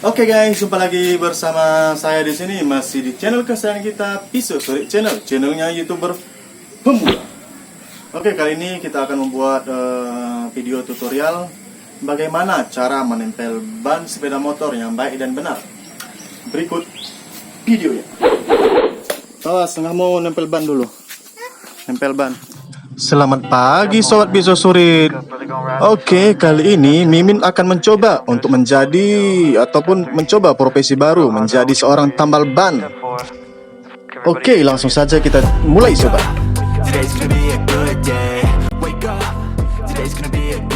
Oke guys, jumpa lagi bersama saya di sini, masih di channel kesayangan kita, Pisau Sore Channel, channelnya YouTuber pemula. Oke, kali ini kita akan membuat video tutorial bagaimana cara menempel ban sepeda motor yang baik dan benar. Berikut videonya. Awas, nggak mau nempel ban dulu. Nempel ban. Selamat pagi sobat Pisau Sore. Oke, kali ini Mimin akan mencoba untuk mencoba profesi baru, menjadi seorang tambal ban. Oke, langsung saja kita mulai sobat.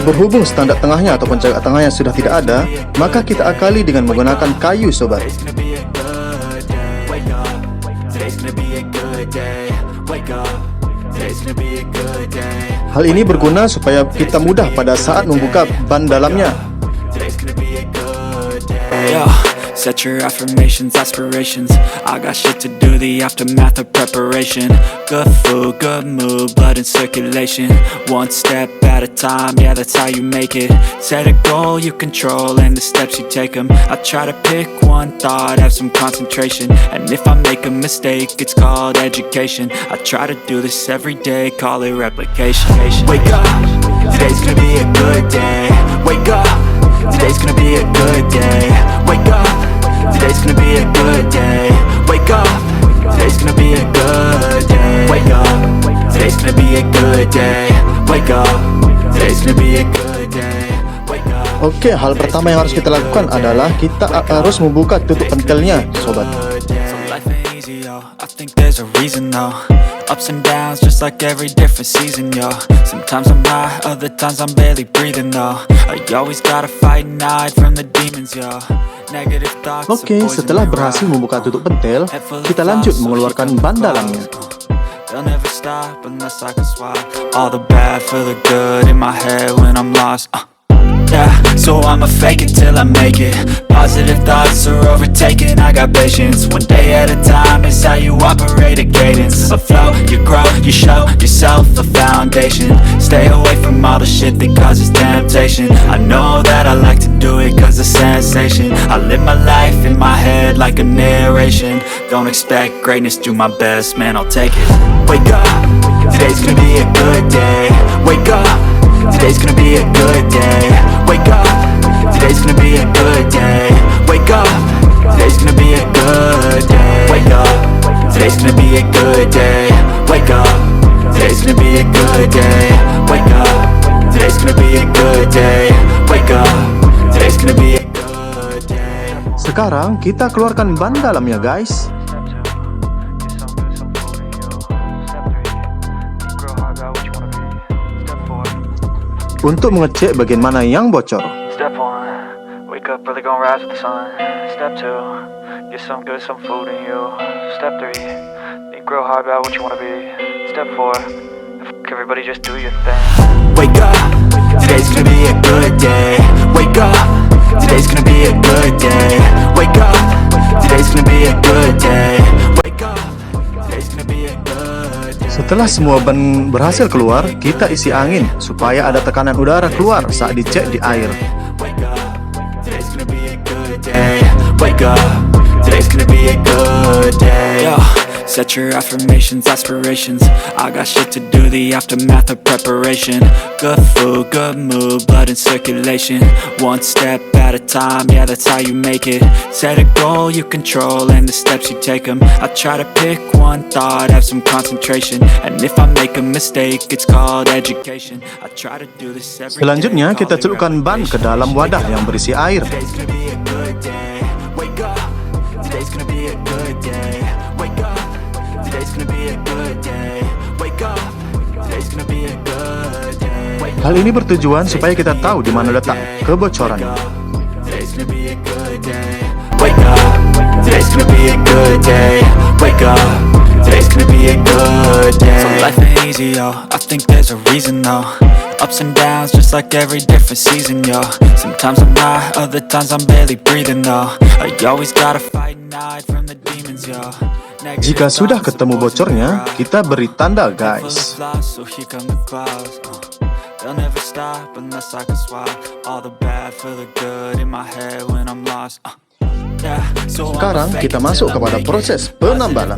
Berhubung standar tengahnya atau pencagak tengahnya sudah tidak ada, maka kita akali dengan menggunakan kayu sobat. Hal ini berguna supaya kita mudah pada saat membuka ban dalamnya. Set your affirmations, aspirations. I got shit to do, the aftermath of preparation. Good food, good mood, blood in circulation. One step at a time, yeah, that's how you make it. Set a goal you control and the steps you take them. I try to pick one thought, have some concentration. And if I make a mistake, it's called education. I try to do this every day, call it replication. Wake up, today's gonna be a good day. Wake up, today's gonna be a good day. Wake up, today's gonna be a good day. Wake up, today's gonna be a good day. Wake up, today's gonna be a good day. Wake up, today's gonna be a good day. Wake up. Oke, hal pertama yang harus kita lakukan adalah kita harus membuka tutup pentilnya, sobat. I think there's a reason though. Ups and downs just like every different season, yo. Sometimes I'm high, other times I'm barely breathing though. I always gotta fight and hide from the demons, yo. Negative thoughts. Oke, setelah berhasil membuka tutup pentil, kita lanjut mengeluarkan ban dalamnya. They'll never stop unless I can swap all the bad for the good in my head when I'm lost. Yeah, so I'ma fake it till I make it. Positive thoughts are overtaken, I got patience. One day at a time is how you operate a cadence. A flow, you grow, you show yourself a foundation. Stay away from all the shit that causes temptation. I know that I like to do it cause it's sensation. I live my life in my head like a narration. Don't expect greatness, do my best, man, I'll take it. Wake up, today's gonna be a good day. Wake up, today's gonna be a good day. Wake up, today's gonna be a good day. Wake up, today's gonna be a good day. Wake up, today's gonna be a good day. Wake up, today's gonna be a good day. Wake up, today's gonna be a good day. Wake up, today's gonna be a good day. Sekarang kita keluarkan ban dalamnya, guys. Untuk mengecek bagian mana yang bocor. Step 1, wake up early, gonna rise with the sun. Step 2, get some good, some food in you. Step 3, think real hard about what you wanna be. Step 4, everybody just do your thing. Wake up, today's gonna be a good day. Wake up, today's gonna be a good day. Wake up, today's gonna be a good day. Wake up, today's gonna be a good day. Setelah semua ban berhasil keluar, kita isi angin supaya ada tekanan udara keluar saat dicek di air. Wake up, today's gonna be a good day. Wake up, today's gonna be a good day. Yo, set your affirmations, aspirations. I got shit to do, the aftermath of preparation. Good food, good mood, blood in circulation. One step at a time, yeah, that's how you make it. Set a goal you control and the steps you take them. I try to pick one thought, have some concentration. And if I make a mistake, it's called education. I try to do this every day. Selanjutnya kita celupkan ban ke dalam wadah yang berisi air. Today's gonna be a good day. Wake up, today's gonna be a good day. Wake up, today's gonna be a good day. Wake up, today's gonna be a good day. Wake up, Hal ini bertujuan supaya kita tahu di mana letak kebocoran. today's gonna be a good day. Wake up, today's gonna be a good day. Wake up, today's gonna be a good day. So life ain't easy, yo. I think there's a reason though. Ups and downs just like every different season, yo. Sometimes I'm high, other times I'm barely breathing though. I always gotta fight and hide from the demons, yo. Jika sudah ketemu bocornya, kita beri tanda, guys. They'll never stop unless I can swap all the bad for the good in my head when I'm lost. Sekarang kita masuk kepada proses penambalan.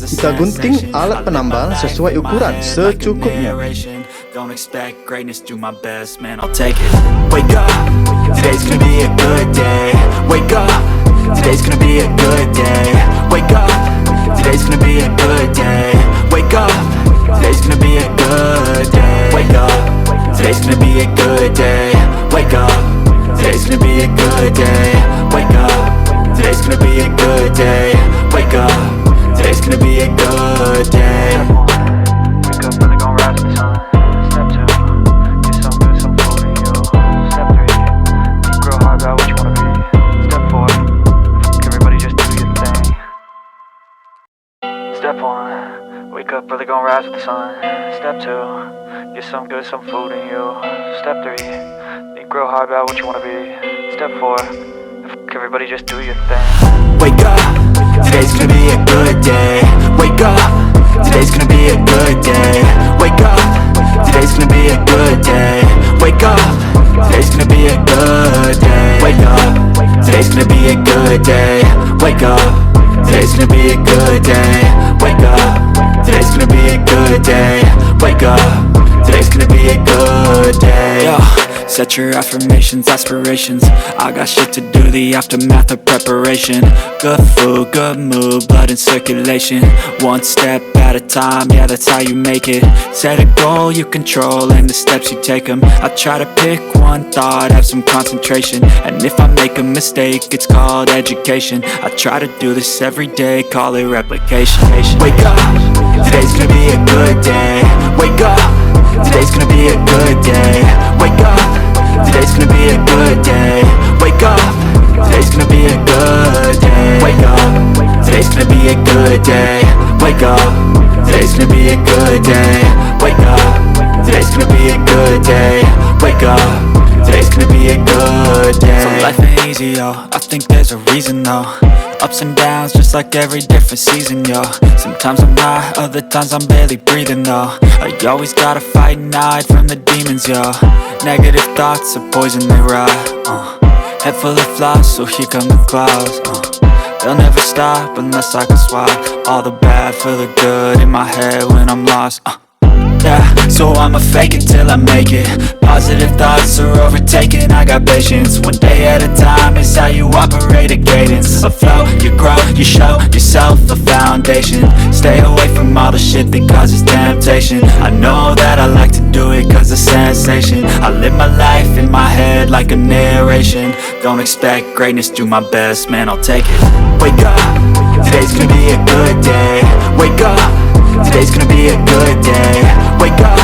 Kita gunting alat penambal sesuai ukuran secukupnya. Don't expect greatness, do my best, man, I'll take it. Wake up, today's gonna be a good day. Wake up, today's gonna be a good day. Wake up, today's gonna be a good day. Wake up, today's gonna be a good day. Wake up, today's gonna be a good day. Wake up, today's gonna be a good day. Wake up, today's gonna be a good day. Wake up, today's gonna be a good day. Wake up, really gon' rise with the sun. Step 2, get some good, some food in you. Step 3, think real hard about what you wanna be. Step 4, everybody just do your thing. Step 1, wake up, really gon' rise with the sun. Step 2, get some good, some food in you. Step 3, think real hard about what you wanna be. Step 4, everybody just do your thing. Wake up, today's gonna be a good day. Wake up, today's gonna be a good day. Wake up, today's gonna be a good day. Wake up, today's gonna be a good day. Wake up, today's gonna be a good day. Wake up, today's gonna be a good day. Wake up, today's gonna be a good day. Wake up, today's gonna be a good day. Yo, set your affirmations, aspirations. I got shit to do, the aftermath of preparation. Good food, good mood, blood in circulation. One step at a time, yeah, that's how you make it. Set a goal you control and the steps you take them. I try to pick one thought, have some concentration. And if I make a mistake, it's called education. I try to do this every day, call it replication. Wake up, today's gonna be a good day. Wake up, today's gonna be a good day. Wake up, today's gonna be a good day. Wake up, today's gonna be a good day. Wake up, today's gonna be a good day. Wake up, today's gonna be a good day. Wake up, today's gonna be a good day. Wake up, today's gonna be a good day. So life ain't easy, yo, I think there's a reason though. Ups and downs, just like every different season, yo. Sometimes I'm high, other times I'm barely breathing, though. I always gotta fight and hide from the demons, yo. Negative thoughts are poison, they rot. Head full of flies, so here come the clouds. They'll never stop unless I can swap all the bad for the good in my head when I'm lost. Yeah, so I'ma fake it till I make it. Positive thoughts are overtaken, I got patience. One day at a time is how you operate a cadence. A flow, you grow, you show yourself a foundation. Stay away from all the shit that causes temptation. I know that I like to do it cause it's sensation. I live my life in my head like a narration. Don't expect greatness, do my best, man, I'll take it. Wake up, today's gonna be a good day. Wake up, today's gonna be a good day. Wake up,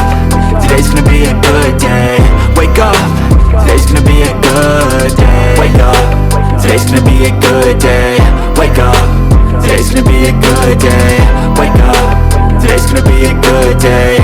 today's gonna be a good day. Wake up, today's gonna be a good day. Wake up, today's gonna be a good day. Wake up, today's gonna be a good day. Wake up, today's gonna be a good day.